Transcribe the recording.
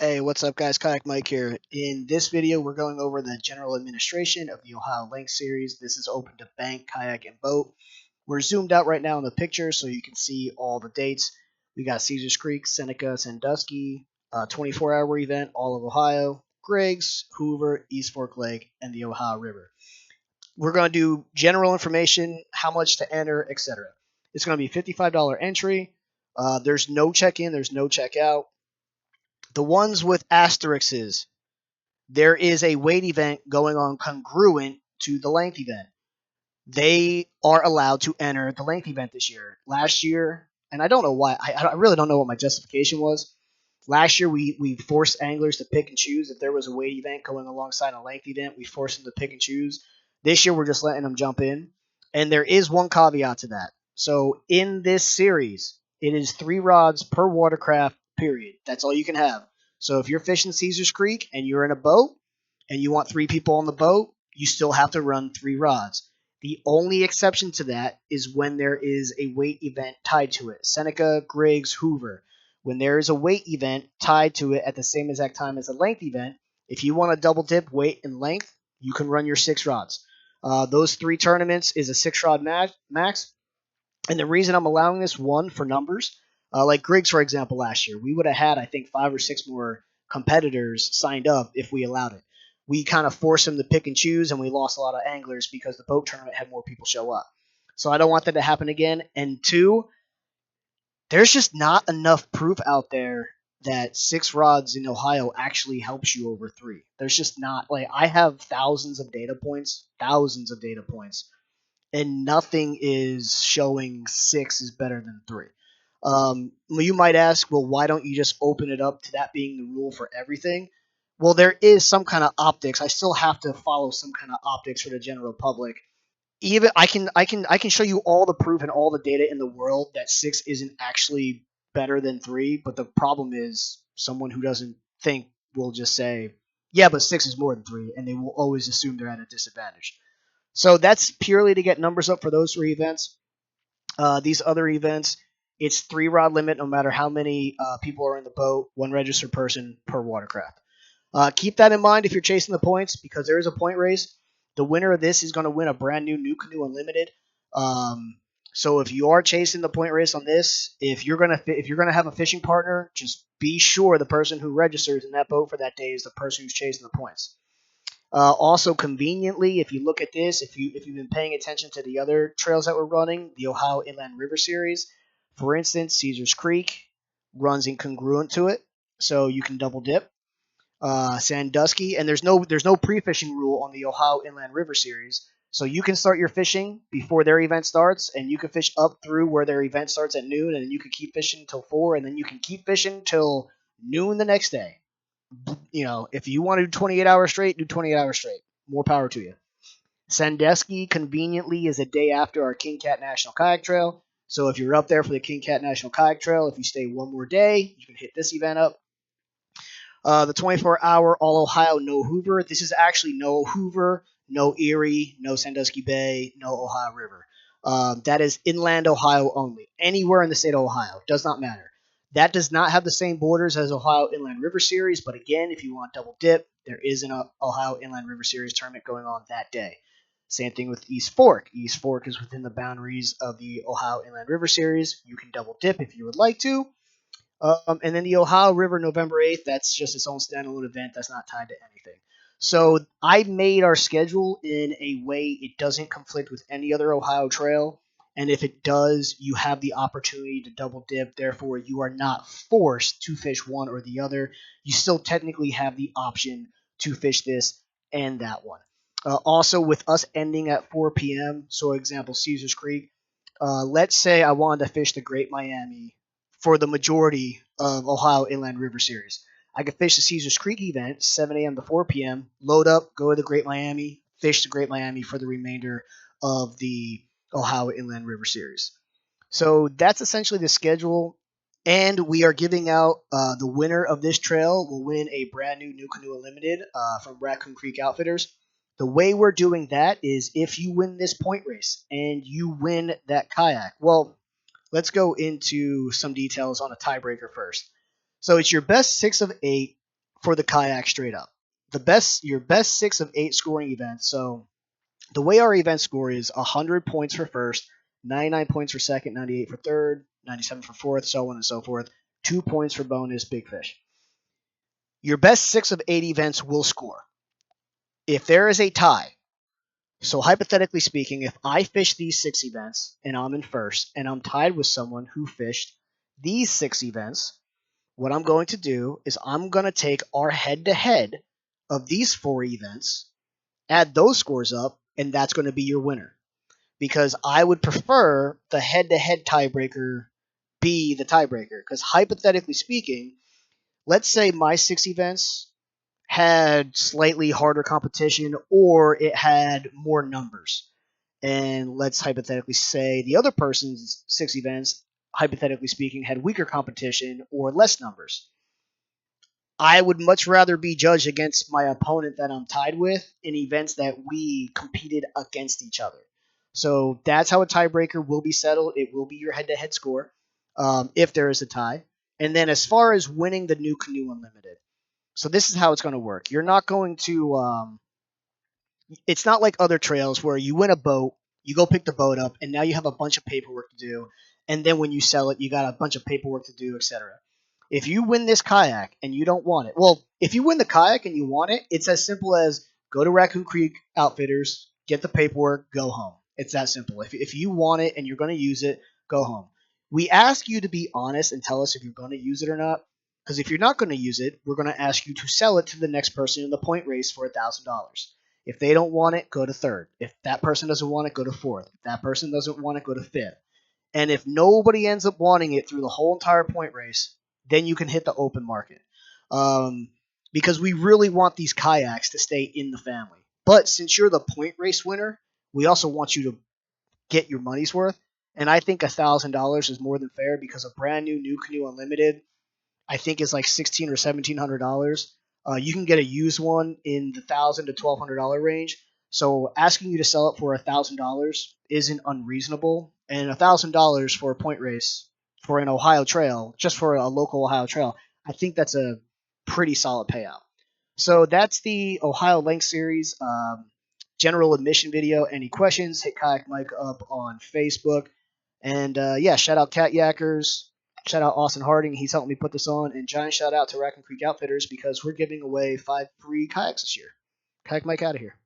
Hey, what's up guys? Kayak Mike here. In this video, we're going over the general administration of the Ohio Lake Series. This is open to bank, kayak, and boat. We're zoomed out right now in the picture so you can see all the dates. We got Caesars Creek, Seneca, Sandusky, 24-hour event, all of Ohio, Griggs, Hoover, East Fork Lake, and the Ohio River. We're going to do general information, how much to enter, etc. It's going to be $55 entry. There's no check-in, there's no check-out. The ones with asterisks, there is a weight event going on congruent to the length event. They are allowed to enter the length event this year. Last year, and I don't know why, I really don't know what my justification was. Last year, we forced anglers to pick and choose. If there was a weight event going alongside a length event, we forced them to pick and choose. This year, we're just letting them jump in. And there is one caveat to that. So in this series, it is 3 rods per watercraft, period. That's all you can have. So if you're fishing Caesars Creek and you're in a boat and you want 3 people on the boat, you still have to run 3 rods. The only exception to that is when there is a weight event tied to it. Seneca, Griggs, Hoover. When there is a weight event tied to it at the same exact time as a length event, if you want to double dip weight and length, you can run your 6 rods. Those 3 tournaments is a 6 rod max. And the reason I'm allowing this, one, for numbers, like Griggs, for example, last year, we would have had, I think, 5 or 6 more competitors signed up if we allowed it. We kind of forced them to pick and choose, and we lost a lot of anglers because the boat tournament had more people show up. So I don't want that to happen again. And 2, there's just not enough proof out there that 6 rods in Ohio actually helps you over 3. There's just not. Like, I have thousands of data points, and nothing is showing 6 is better than 3. You might ask, well, why don't you just open it up to that being the rule for everything? Well, there is some kind of optics. I still have to follow some kind of optics for the general public. Even I can show you all the proof and all the data in the world that 6 isn't actually better than 3. But the problem is someone who doesn't think will just say, yeah, but 6 is more than 3, and they will always assume they're at a disadvantage. So that's purely to get numbers up for those 3 events. These other events, it's 3 rod limit no matter how many people are in the boat, 1 registered person per watercraft. Keep that in mind if you're chasing the points, because there is a point race. The winner of this is going to win a brand new canoe unlimited. So if you are chasing the point race on this, if you're gonna have a fishing partner, just be sure the person who registers in that boat for that day is the person who's chasing the points. Also, conveniently, if you look at this, if you've been paying attention to the other trails that we're running, the Ohio Inland River Series, for instance, Caesars Creek runs incongruent to it, so you can double dip. Sandusky, and there's no pre-fishing rule on the Ohio Inland River Series, so you can start your fishing before their event starts, and you can fish up through where their event starts at noon, and then you can keep fishing till 4, and then you can keep fishing till noon the next day. If you want to do 28 hours straight, do 28 hours straight. More power to you. Sandusky conveniently is a day after our King Cat National Kayak Trail. So if you're up there for the King Cat National Kayak Trail, if you stay one more day, you can hit this event up. The 24-hour All Ohio No Hoover. This is actually no Hoover, no Erie, no Sandusky Bay, no Ohio River. That is inland Ohio only. Anywhere in the state of Ohio. Does not matter. That does not have the same borders as Ohio Inland River Series, but again, if you want double dip, there is an Ohio Inland River Series tournament going on that day. Same thing with East Fork. East Fork is within the boundaries of the Ohio Inland River Series. You can double dip if you would like to. And then the Ohio River, November 8th, that's just its own standalone event. That's not tied to anything. So I made our schedule in a way it doesn't conflict with any other Ohio trail. And if it does, you have the opportunity to double dip. Therefore, you are not forced to fish one or the other. You still technically have the option to fish this and that one. Also, with us ending at 4 p.m., so example, Caesars Creek, let's say I wanted to fish the Great Miami for the majority of Ohio Inland River Series. I could fish the Caesars Creek event, 7 a.m. to 4 p.m., load up, go to the Great Miami, fish the Great Miami for the remainder of the Ohio Inland River Series. So that's essentially the schedule. And we are giving out the winner of this trail will win a brand new canoe unlimited from Raccoon Creek Outfitters. The way we're doing that is if you win this point race and you win that kayak, well, let's go into some details on a tiebreaker first. So it's your best 6 of 8 for the kayak straight up. Your best 6 of 8 scoring events. So the way our event score is 100 points for first, 99 points for second, 98 for third, 97 for fourth, so on and so forth. 2 points for bonus, big fish. Your best 6 of 8 events will score. If there is a tie, so hypothetically speaking, if I fish these 6 events and I'm in first and I'm tied with someone who fished these 6 events, what I'm going to do is I'm going to take our head to head of these 4 events, add those scores up, and that's going to be your winner. Because I would prefer the head to head tiebreaker be the tiebreaker. Because hypothetically speaking, let's say my 6 events had slightly harder competition or it had more numbers. And let's hypothetically say the other person's 6 events, hypothetically speaking, had weaker competition or less numbers. I would much rather be judged against my opponent that I'm tied with in events that we competed against each other. So that's how a tiebreaker will be settled. It will be your head to head score if there is a tie. And then as far as winning the new Canoe Unlimited, so this is how it's going to work. You're not going to it's not like other trails where you win a boat, you go pick the boat up, and now you have a bunch of paperwork to do. And then when you sell it, you got a bunch of paperwork to do, etc. If you win this kayak and you don't want it, well, if you win the kayak and you want it, it's as simple as go to Raccoon Creek Outfitters, get the paperwork, go home. It's that simple. If you want it and you're going to use it, go home. We ask you to be honest and tell us if you're going to use it or not. Because if you're not going to use it, we're going to ask you to sell it to the next person in the point race for $1,000. If they don't want it, go to third. If that person doesn't want it, go to fourth. If that person doesn't want it, go to fifth. And if nobody ends up wanting it through the whole entire point race, then you can hit the open market. Because we really want these kayaks to stay in the family. But since you're the point race winner, we also want you to get your money's worth. And I think $1,000 is more than fair because a brand new Canoe Unlimited I think is like $1,600 or $1,700. You can get a used one in the $1,000 to $1,200 range. So asking you to sell it for $1,000 isn't unreasonable, and $1,000 for a point race for an Ohio trail, just for a local Ohio trail, I think that's a pretty solid payout. So that's the Ohio Length Series general admission video. Any questions? Hit Kayak Mike up on Facebook. And yeah, shout out Cat Yackers. Shout out Austin Harding. He's helping me put this on. And giant shout out to Raccoon Creek Outfitters because we're giving away 5 free kayaks this year. Kayak Mike out of here.